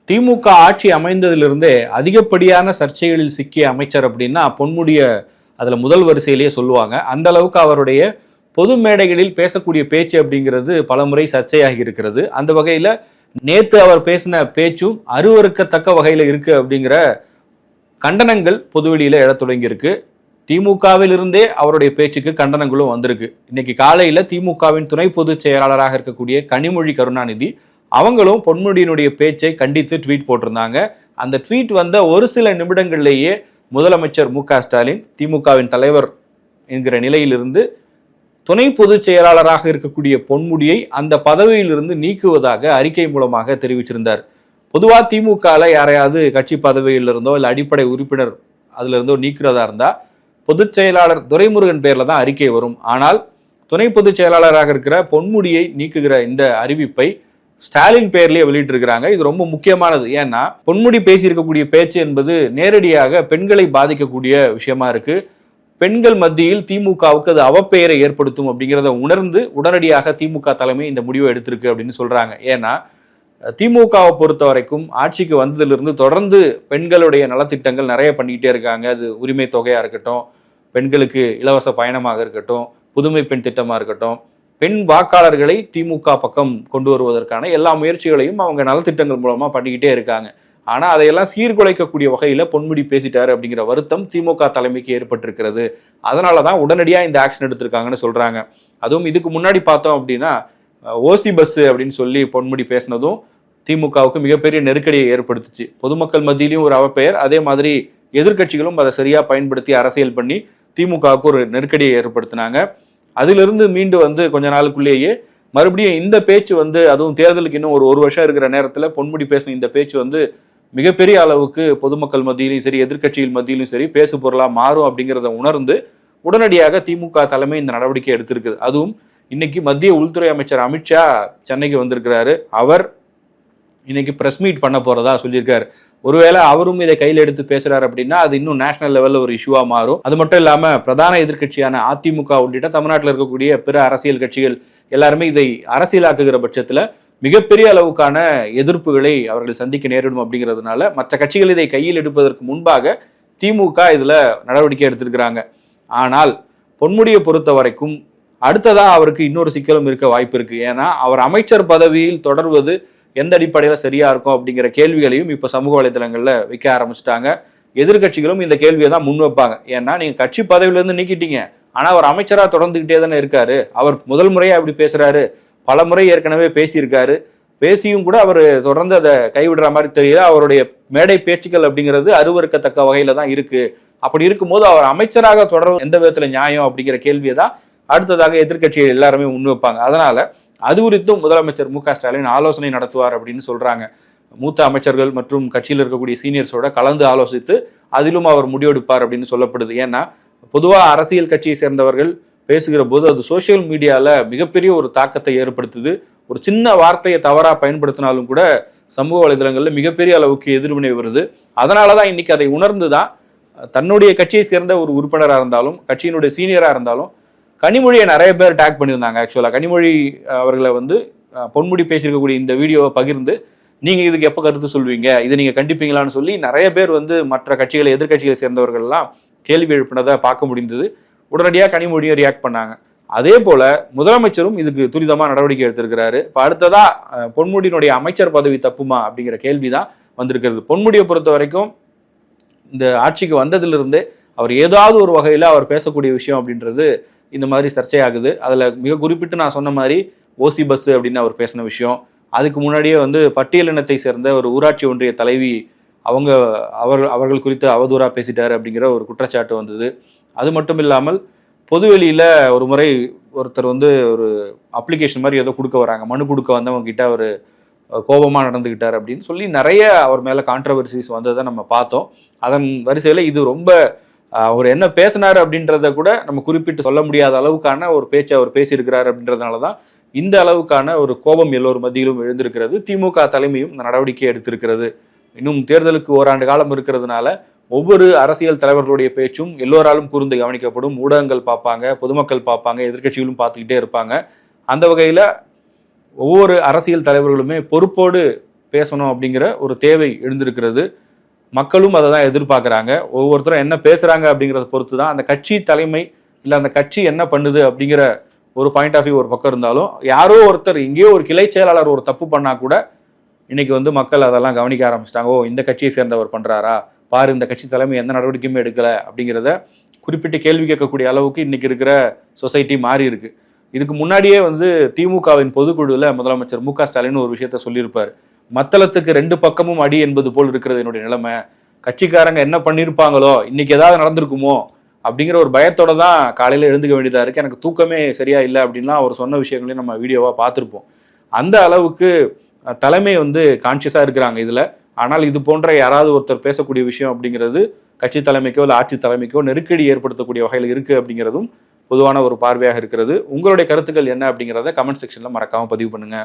திமுக ஆட்சி அமைந்ததிலிருந்தே அதிகப்படியான சர்ச்சைகளில் சிக்கிய அமைச்சர் அப்படின்னா பொன்முடிய அதுல முதல் வரிசையிலேயே சொல்லுவாங்க. அந்த அளவுக்கு அவருடைய பொது மேடைகளில் பேசக்கூடிய பேச்சு அப்படிங்கிறது பலமுறை சர்ச்சையாகி இருக்கிறது. அந்த வகையில நேத்து அவர் பேசின பேச்சும் அருவருக்கத்தக்க வகையில இருக்கு அப்படிங்கிற கண்டனங்கள் பொதுவெளியில எழத் தொடங்கி இருக்கு. திமுகவில் இருந்தே அவருடைய பேச்சுக்கு கண்டனங்களும் வந்திருக்கு. இன்னைக்கு காலையில திமுகவின் துணை பொதுச் செயலாளராக இருக்கக்கூடிய கனிமொழி கருணாநிதி அவங்களும் பொன்முடியினுடைய பேச்சை கண்டித்து ட்வீட் போட்டிருந்தாங்க. அந்த ட்வீட் வந்த ஒரு சில நிமிடங்கள்லேயே முதலமைச்சர் மு.க.ஸ்டாலின் திமுகவின் தலைவர் என்கிற நிலையிலிருந்து துணை பொதுச் செயலாளராக இருக்கக்கூடிய பொன்முடியை அந்த பதவியிலிருந்து நீக்குவதாக அறிக்கை மூலமாக தெரிவிச்சிருந்தார். பொதுவா திமுகல யாரையாவது கட்சி பதவியில் இருந்தோ இல்ல அடிப்படை உறுப்பினர் அதுல இருந்தோ நீக்கிறதா இருந்தா பொதுச் செயலாளர் துரைமுருகன் பேர்ல தான் அறிக்கை வரும். ஆனால் துணை பொதுச் செயலாளராக இருக்கிற பொன்முடியை நீக்குகிற இந்த அறிவிப்பை ஸ்டாலின் பேர்லயே வெளியிட்டு இருக்கிறாங்க. இது ரொம்ப முக்கியமானது. ஏன்னா பொன்முடி பேசியிருக்கக்கூடிய பேச்சு என்பது நேரடியாக பெண்களை பாதிக்கக்கூடிய விஷயமா இருக்கு. பெண்கள் மத்தியில் திமுகவுக்கு அது அவப்பெயரை ஏற்படுத்தும் அப்படிங்கிறத உணர்ந்து உடனடியாக திமுக தலைமை இந்த முடிவை எடுத்திருக்கு அப்படின்னு சொல்றாங்க. ஏன்னா திமுகவை பொறுத்த வரைக்கும் ஆட்சிக்கு வந்ததிலிருந்து தொடர்ந்து பெண்களுடைய நலத்திட்டங்கள் நிறைய பண்ணிக்கிட்டே இருக்காங்க. அது உரிமை தொகையா இருக்கட்டும், பெண்களுக்கு இலவச பயணமாக இருக்கட்டும், புதுமை பெண் திட்டமா இருக்கட்டும், பெண் வாக்காளர்களை திமுக பக்கம் கொண்டு வருவதற்கான எல்லா முயற்சிகளையும் அவங்க நலத்திட்டங்கள் மூலமா பண்ணிக்கிட்டே இருக்காங்க. ஆனா அதையெல்லாம் சீர்குலைக்கக்கூடிய வகையில பொன்முடி பேசிட்டாரு அப்படிங்கிற வருத்தம் திமுக தலைமைக்கு ஏற்பட்டிருக்கிறது. அதனாலதான் உடனடியா இந்த ஆக்ஷன் எடுத்திருக்காங்கன்னு சொல்றாங்க. அதுவும் இதுக்கு முன்னாடி பார்த்தோம் அப்படின்னா ஓசி பஸ் அப்படின்னு சொல்லி பொன்முடி பேசினதும் திமுகவுக்கு மிகப்பெரிய நெருக்கடியை ஏற்படுத்துச்சு. பொதுமக்கள் மத்தியிலையும் ஒரு அவப்பெயர், அதே மாதிரி எதிர்கட்சிகளும் அதை சரியா பயன்படுத்தி அரசியல் பண்ணி திமுகவுக்கு ஒரு நெருக்கடியை ஏற்படுத்தினாங்க. அதிலிருந்து மீண்டு கொஞ்ச நாளுக்குள்ளேயே மறுபடியும் இந்த பேச்சு அதுவும் தேர்தலுக்கு இன்னும் ஒரு வருஷம் இருக்கிற நேரத்துல பொன்முடி பேசின இந்த பேச்சு மிகப்பெரிய அளவுக்கு பொதுமக்கள் மத்தியிலும் சரி எதிர்கட்சிகள் மத்தியிலும் சரி பேசு பொருளா மாறும் அப்படிங்கிறத உணர்ந்து உடனடியாக திமுக தலைமை இந்த நடவடிக்கை எடுத்திருக்குது. அதுவும் இன்னைக்கு மத்திய உள்துறை அமைச்சர் அமித்ஷா சென்னைக்கு வந்திருக்கிறாரு. அவர் இன்னைக்கு பிரஸ் மீட் பண்ண போறதா சொல்லியிருக்காரு. ஒருவேளை அவரும் இதை கையில் எடுத்து பேசுறாரு அப்படின்னா அது இன்னும் நேஷனல் லெவல்ல ஒரு இஷ்யூவா மாறும். அது மட்டும் இல்லாம பிரதான எதிர்கட்சியான அதிமுக உள்ளிட்ட தமிழ்நாட்டில் இருக்கக்கூடிய பிற அரசியல் கட்சிகள் எல்லாருமே இதை அரசியலாக்குகிற பட்சத்துல மிகப்பெரிய அளவுக்கான எதிர்ப்புகளை அவர்கள் சந்திக்க நேரிடும் அப்படிங்கிறதுனால மற்ற கட்சிகள் இதை கையில் எடுப்பதற்கு முன்பாக திமுக இதுல நடவடிக்கை எடுத்திருக்கிறாங்க. ஆனால் பொன்முடியை பொறுத்த வரைக்கும் அடுத்ததா அவருக்கு இன்னொரு சிக்கலும் இருக்க வாய்ப்பு இருக்கு. ஏன்னா அவர் அமைச்சர் பதவியில் தொடர்வது எந்த அடிப்படையில சரியா இருக்கும் அப்படிங்கிற கேள்விகளையும் இப்ப சமூக வலைதளங்கள்ல வைக்க ஆரம்பிச்சிட்டாங்க. எதிர்கட்சிகளும் இந்த கேள்வியை தான் முன் வைப்பாங்க. ஏன்னா நீங்க கட்சி பதவியில இருந்து நீக்கிட்டீங்க, ஆனா அவர் அமைச்சரா தொடர்ந்துகிட்டே தானே இருக்காரு. அவர் முதல் முறையா அப்படி பேசுறாரு, பல முறை ஏற்கனவே பேசியிருக்காரு. பேசியும் கூட அவர் தொடர்ந்து அதை கைவிடுற மாதிரி தெரியல. அவருடைய மேடை பேச்சுக்கள் அப்படிங்கிறது அருவருக்கத்தக்க வகையில தான் இருக்கு. அப்படி இருக்கும்போது அவர் அமைச்சராக தொடர எந்த விதத்துல நியாயம் அப்படிங்கிற கேள்வியை தான் அடுத்ததாக எதிர்கட்சிகள் எல்லாருமே முன்வைப்பாங்க. அதனால அது குறித்தும் முதலமைச்சர் மு.க.ஸ்டாலின் ஆலோசனை நடத்துவார் அப்படின்னு சொல்றாங்க. மூத்த அமைச்சர்கள் மற்றும் கட்சியில் இருக்கக்கூடிய சீனியர்ஸோட கலந்து ஆலோசித்து அதிலும் அவர் முடிவெடுப்பார் அப்படின்னு சொல்லப்படுது. ஏன்னா பொதுவா அரசியல் கட்சியை சேர்ந்தவர்கள் பேசுகிற போது அது சோசியல் மீடியால மிகப்பெரிய ஒரு தாக்கத்தை ஏற்படுத்துது. ஒரு சின்ன வார்த்தையை தவறா பயன்படுத்தினாலும் கூட சமூக வலைதளங்கள்ல மிகப்பெரிய அளவுக்கு எதிர்வினை வருது. அதனாலதான் இன்னைக்கு அதை உணர்ந்துதான் தன்னுடைய கட்சியை சேர்ந்த ஒரு உறுப்பினராக இருந்தாலும் கட்சியினுடைய சீனியரா இருந்தாலும் கனிமொழியை நிறைய பேர் டேக் பண்ணியிருந்தாங்க. ஆக்சுவலா கனிமொழி அவர்களை பொன்முடி பேசியிருக்கக்கூடிய இந்த வீடியோவை பகிர்ந்து நீங்க இதுக்கு எப்ப கருத்து சொல்வீங்க, இதை நீங்க கண்டிப்பீங்களான்னு சொல்லி நிறைய பேர் மற்ற கட்சிகளை எதிர்கட்சிகளை சேர்ந்தவர்கள் எல்லாம் கேள்வி எழுப்பினதை பார்க்க முடிந்தது. உடனடியாக கனிமொழியை ரியாக்ட் பண்ணாங்க. அதே போல முதலமைச்சரும் இதுக்கு துரிதமா நடவடிக்கை எடுத்திருக்கிறாரு. இப்ப அடுத்ததா பொன்முடியினுடைய அமைச்சர் பதவி தப்புமா அப்படிங்கிற கேள்விதான் வந்திருக்கிறது. பொன்முடியை பொறுத்த வரைக்கும் இந்த ஆட்சிக்கு வந்ததிலிருந்தே அவர் ஏதாவது ஒரு வகையில அவர் பேசக்கூடிய விஷயம் அப்படின்றது இந்த மாதிரி சர்ச்சையாகுது. அதுல மிக குறிப்பிட்டு நான் சொன்ன மாதிரி ஓசி பஸ் அப்படின்னு அவர் பேசின விஷயம், அதுக்கு முன்னாடியே பட்டியலினத்தை சேர்ந்த ஒரு ஊராட்சி ஒன்றிய தலைவி அவர்கள் குறித்து அவதூறா பேசிட்டாரு அப்படிங்கிற ஒரு குற்றச்சாட்டு வந்தது. அது மட்டும் இல்லாமல் பொதுவெளியில ஒரு முறை ஒருத்தர் ஒரு அப்ளிகேஷன் மாதிரி ஏதோ கொடுக்க வராங்க, மனு கொடுக்க வந்தவங்க கிட்ட அவர் கோபமா நடந்துகிட்டார் அப்படின்னு சொல்லி நிறைய அவர் மேல கான்ட்ரவர்சிஸ் வந்ததை நம்ம பார்த்தோம். அதன் வரிசையில இது ரொம்ப அவர் என்ன பேசினாரு அப்படின்றத கூட நம்ம குறிப்பிட்டு சொல்ல முடியாத அளவுக்கான ஒரு பேச்சை அவர் பேசியிருக்கிறார் அப்படின்றதுனாலதான் இந்த அளவுக்கான ஒரு கோபம் எல்லோரு மத்தியிலும் எழுந்திருக்கிறது. திமுக தலைமையும் இந்த நடவடிக்கையை எடுத்திருக்கிறது. இன்னும் தேர்தலுக்கு ஓராண்டு காலம் இருக்கிறதுனால ஒவ்வொரு அரசியல் தலைவர்களுடைய பேச்சும் எல்லோராலும் கூர்ந்து கவனிக்கப்படும். ஊடகங்கள் பார்ப்பாங்க, பொதுமக்கள் பார்ப்பாங்க, எதிர்கட்சிகளும் பார்த்துக்கிட்டே இருப்பாங்க. அந்த வகையில ஒவ்வொரு அரசியல் தலைவர்களுமே பொறுப்போடு பேசணும் அப்படிங்கிற ஒரு தேவை எழுந்திருக்கிறது. மக்களும் அதை தான் எதிர்பார்க்குறாங்க. ஒவ்வொருத்தரும் என்ன பேசுறாங்க அப்படிங்கிறத பொறுத்து தான் அந்த கட்சி தலைமை இல்லை அந்த கட்சி என்ன பண்ணுது அப்படிங்கிற ஒரு பாயிண்ட் ஆஃப் வியூ ஒரு பக்கம் இருந்தாலும், யாரோ ஒருத்தர் எங்கேயோ ஒரு கிளை செயலாளர் ஒரு தப்பு பண்ணா கூட இன்னைக்கு மக்கள் அதெல்லாம் கவனிக்க ஆரம்பிச்சிட்டாங்க. ஓ, இந்த கட்சியை சேர்ந்தவர் பண்றாரா, பாரு இந்த கட்சி தலைமை எந்த நடவடிக்கையுமே எடுக்கல அப்படிங்கிறத குறிப்பிட்டு கேள்வி கேட்கக்கூடிய அளவுக்கு இன்னைக்கு இருக்கிற சொசைட்டி மாறி இருக்கு. இதுக்கு முன்னாடியே திமுகவின் பொதுக்குழுல முதலமைச்சர் மு க ஸ்டாலின் ஒரு விஷயத்த சொல்லியிருப்பாரு. மத்தளத்துக்கு 2 பக்கமும் அடி என்பது போல் இருக்கிறது என்னுடைய நிலைமை, கட்சிக்காரங்க என்ன பண்ணிருப்பாங்களோ, இன்னைக்கு ஏதாவது நடந்திருக்குமோ அப்படிங்கிற ஒரு பயத்தோட தான் காலையில எழுந்துக்க வேண்டியதா இருக்கு, எனக்கு தூக்கமே சரியா இல்லை அப்படின்லாம் அவர் சொன்ன விஷயங்களையும் நம்ம வீடியோவா பார்த்துருப்போம். அந்த அளவுக்கு தலைமை கான்சியஸா இருக்கிறாங்க இதுல. ஆனால் இது போன்ற யாராவது ஒருத்தர் பேசக்கூடிய விஷயம் அப்படிங்கிறது கட்சி தலைமைக்கோ இல்லை ஆட்சி தலைமைக்கோ நெருக்கடி ஏற்படுத்தக்கூடிய வகையில் இருக்கு அப்படிங்கிறதும் பொதுவான ஒரு பார்வையாக இருக்கிறது. உங்களுடைய கருத்துக்கள் என்ன அப்படிங்கிறத கமெண்ட் செக்ஷன்ல மறக்காம பதிவு பண்ணுங்க.